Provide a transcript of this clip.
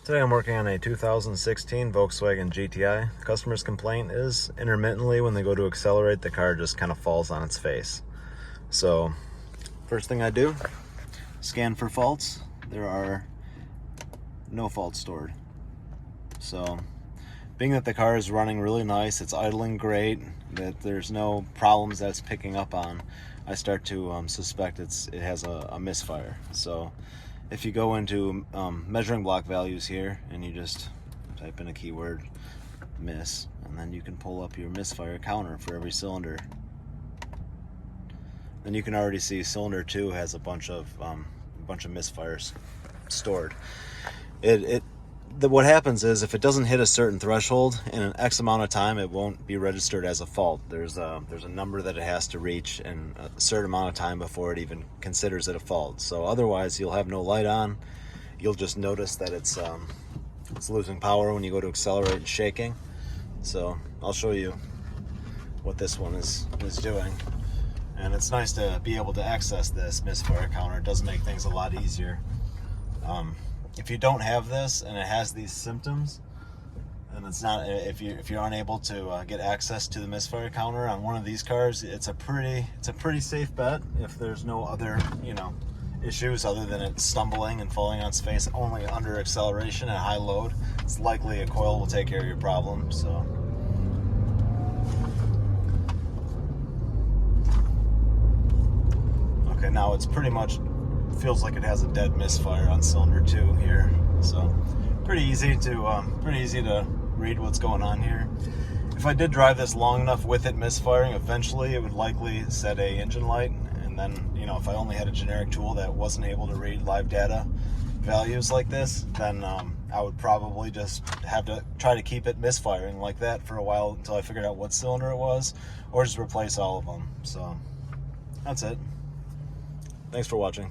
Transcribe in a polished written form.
Today I'm working on a 2016 Volkswagen GTI. Customer's complaint is intermittently when they go to accelerate, the car just kind of falls on its face. So first thing I do, scan for faults. There are no faults stored. So being that the car is running really nice, it's idling great, that there's no problems that's picking up on, I start to suspect it has a misfire. So if you go into measuring block values here and you just type in a keyword miss, and then you can pull up your misfire counter for every cylinder. Then you can already see cylinder 2 has a bunch of misfires stored. What happens is if it doesn't hit a certain threshold in an X amount of time, it won't be registered as a fault. There's a number that it has to reach in a certain amount of time before it even considers it a fault. So otherwise, you'll have no light on. You'll just notice that it's losing power when you go to accelerate and shaking. So I'll show you what this one is doing. And it's nice to be able to access this misfire counter. It does make things a lot easier. If you don't have this and it has these symptoms, and it's not, if you're unable to get access to the misfire counter on one of these cars, it's a pretty safe bet. If there's no other issues other than it stumbling and falling on its face only under acceleration at high load, it's likely a coil will take care of your problem. So okay, now it's pretty much feels like it has a dead misfire on cylinder 2 here. So pretty easy to read what's going on here. If I did drive this long enough with it misfiring, eventually it would likely set a engine light, and then if I only had a generic tool that wasn't able to read live data values like this, then I would probably just have to try to keep it misfiring like that for a while until I figured out what cylinder it was, or just replace all of them. So that's it. Thanks for watching.